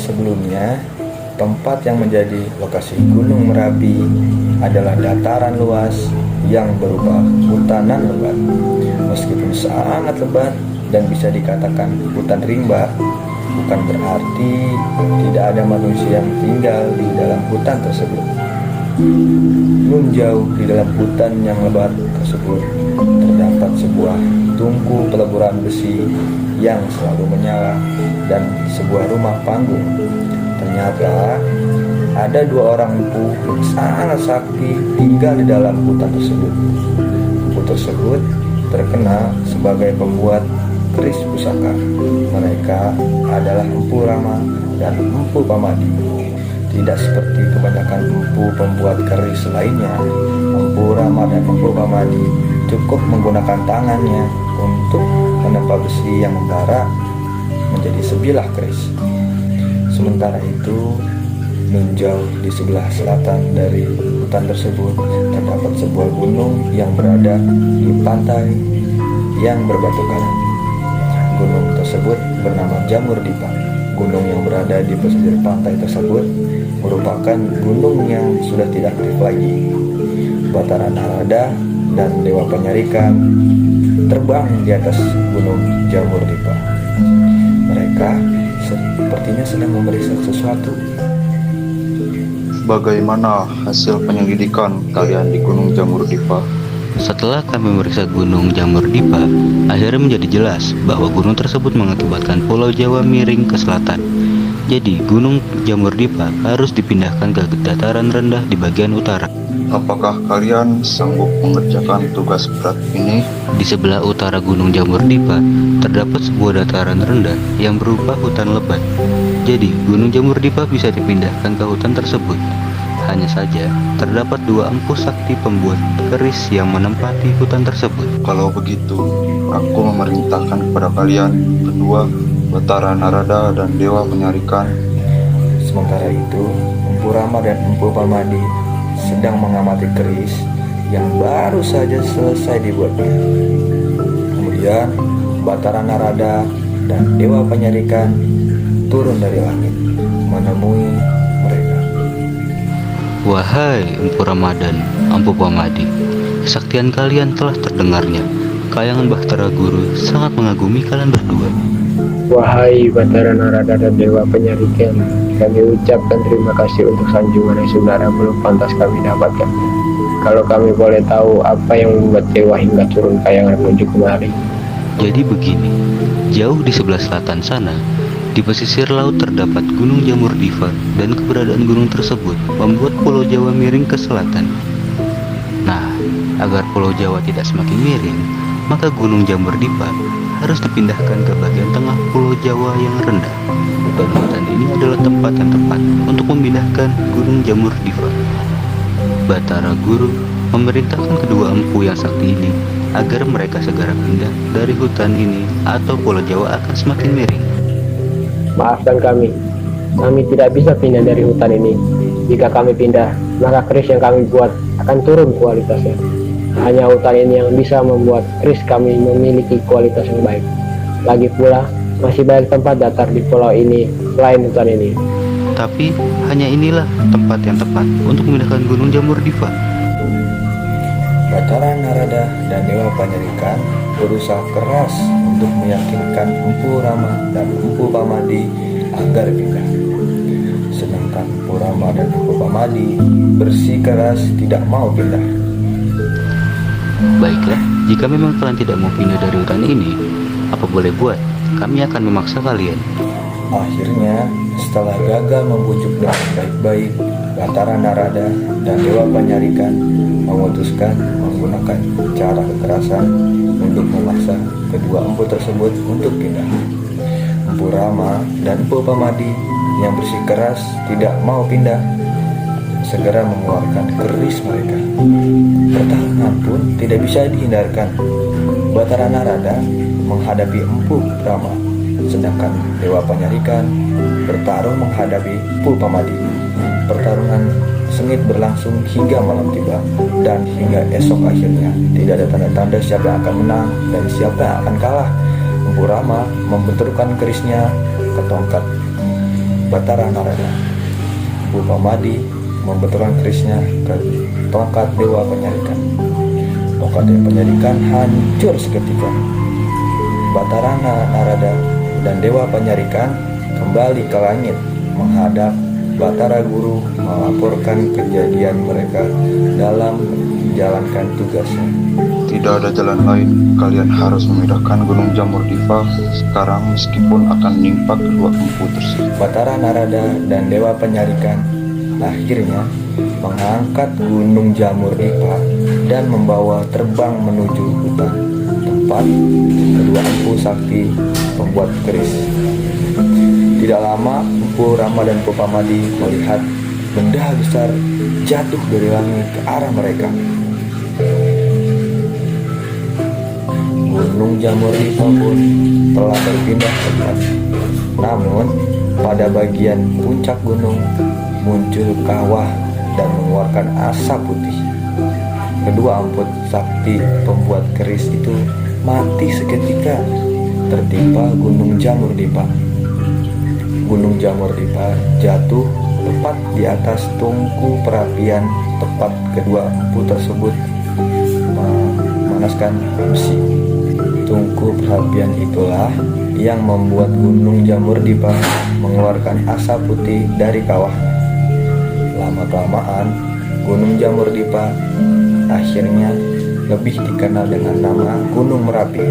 Sebelumnya, tempat yang menjadi lokasi Gunung Merapi adalah dataran luas yang berupa hutanan lebat. Meskipun sangat lebat dan bisa dikatakan hutan rimba, bukan berarti tidak ada manusia yang tinggal di dalam hutan tersebut. Nun jauh di dalam hutan yang lebat tersebut terdapat sebuah tungku peleburan besi yang selalu menyala dan sebuah rumah panggung. Ternyata ada 2 orang empu yang sangat sakti tinggal di dalam hutan tersebut. Empu tersebut terkenal sebagai pembuat keris pusaka. Mereka adalah Empu Rama dan Empu Pamadi. Tidak seperti kebanyakan empu pembuat keris lainnya, Empu Rama dan Empu Pamadi cukup menggunakan tangannya untuk menempa besi yang membara menjadi sebilah keris. Sementara itu, nun jauh di sebelah selatan dari hutan tersebut terdapat sebuah gunung yang berada di pantai yang berbatu karang. Gunung tersebut bernama Jamur Dipa. Gunung yang berada di pesisir pantai tersebut merupakan gunung yang sudah tidak aktif lagi. Batara Narada dan Dewa Penyarikan terbang di atas gunung Jamur Dipa. Mereka sepertinya sedang memeriksa sesuatu. Bagaimana hasil penyelidikan kalian di Gunung Jamur Dipa? Setelah kami memeriksa Gunung Jamur Dipa, akhirnya menjadi jelas bahwa gunung tersebut mengakibatkan Pulau Jawa miring ke selatan. Jadi, Gunung Jamur Dipa harus dipindahkan ke dataran rendah di bagian utara. Apakah kalian sanggup mengerjakan tugas berat ini? Di sebelah utara Gunung Jamur Dipa, terdapat sebuah dataran rendah yang berupa hutan lebat. Jadi, Gunung Jamur Dipa bisa dipindahkan ke hutan tersebut. Hanya saja, terdapat 2 empu sakti pembuat keris yang menempati hutan tersebut. Kalau begitu, aku memerintahkan kepada kalian berdua, Batara Narada dan Dewa Penyarikan. Sementara itu, Empu Rama dan Empu Pamadi sedang mengamati keris yang baru saja selesai dibuatnya. Kemudian, Batara Narada dan Dewa Penyarikan turun dari langit menemui mereka. Wahai Empu Ramadan, Empu Pamadi, kesaktian kalian telah terdengarnya. Kayangan Bahtara Guru sangat mengagumi kalian berdua. Wahai Batara Narada dan Dewa Penyarikan, kami ucapkan terima kasih untuk sanjungan yang sebenarnya belum pantas kami dapatkan. Kalau kami boleh tahu apa yang membuat Dewa hingga turun kayangan menuju kemari. Jadi begini, jauh di sebelah selatan sana, di pesisir laut terdapat Gunung Jamur Dipa dan keberadaan gunung tersebut membuat Pulau Jawa miring ke selatan. Nah, agar Pulau Jawa tidak semakin miring, maka Gunung Jamur Dipa harus dipindahkan ke bagian tengah Pulau Jawa yang rendah. Dan hutan ini adalah tempat yang tepat untuk memindahkan Gunung Jamur Dipa. Batara Guru memerintahkan kedua empu yang sakti ini agar mereka segera pindah dari hutan ini atau Pulau Jawa akan semakin miring. Maafkan kami tidak bisa pindah dari hutan ini. Jika kami pindah, maka keris yang kami buat akan turun kualitasnya. Hanya hutan ini yang bisa membuat keris kami memiliki kualitas yang baik. Lagi pula, masih banyak tempat datar di pulau ini selain hutan ini. Tapi hanya inilah tempat yang tepat untuk memindahkan Gunung Jamur Dipa. Batara Narada dan Dewa Penyarikan berusaha keras untuk meyakinkan Empu Rama dan Empu Pamadi agar pindah. Sedangkan Empu Rama dan Empu Pamadi bersikeras tidak mau pindah. Baiklah, jika memang kalian tidak mau pindah dari hutan ini, apa boleh buat? Kami akan memaksa kalian. Akhirnya, setelah gagal membujuk dengan baik-baik, Batara Narada dan Dewa Penyarikan memutuskan menggunakan cara kekerasan untuk memaksa kedua empu tersebut untuk pindah. Empu Rama dan Empu Pamadi yang bersikeras tidak mau pindah segera mengeluarkan keris mereka. Pertarungan pun tidak bisa dihindarkan. Batara Narada menghadapi Empu Rama, sedangkan Dewa Penyarikan bertarung menghadapi Empu Pamadi. Pertarungan sengit berlangsung hingga malam tiba, dan hingga esok akhirnya tidak ada tanda-tanda siapa yang akan menang dan siapa yang akan kalah. Empu Rama membenturkan kerisnya ke tongkat Batara Narada. Empu Pamadi membenturkan kerisnya ke tongkat Dewa Penyarikan. Tongkat Dewa Penyarikan hancur seketika. Batara Narada dan Dewa Penyarikan kembali ke langit menghadap Batara Guru melaporkan kejadian mereka dalam menjalankan tugasnya. Tidak ada jalan lain, kalian harus memindahkan Gunung Jamur Dipa sekarang meskipun akan menimpa kedua empu tersebut. Batara Narada dan Dewa Penyarikan akhirnya mengangkat Gunung Jamur Dipa dan membawa terbang menuju hutan tempat kedua empu sakti pembuat keris. Tidak lama Empu Rama dan Empu Pamadi melihat benda besar jatuh dari langit ke arah mereka. Gunung Jamur Dipa pun telah berpindah tempat. Namun pada bagian puncak gunung muncul kawah dan mengeluarkan asap putih. Kedua empu sakti pembuat keris itu mati seketika tertimpa Gunung Jamur Dipa. Gunung Jamur Dipa jatuh tepat di atas tungku perapian tempat kedua empu tersebut memanaskan besi. Tungku perapian itulah yang membuat Gunung Jamur Dipa mengeluarkan asap putih dari kawahnya. Lama-kelamaan Gunung Jamur Dipa akhirnya lebih dikenal dengan nama Gunung Merapi.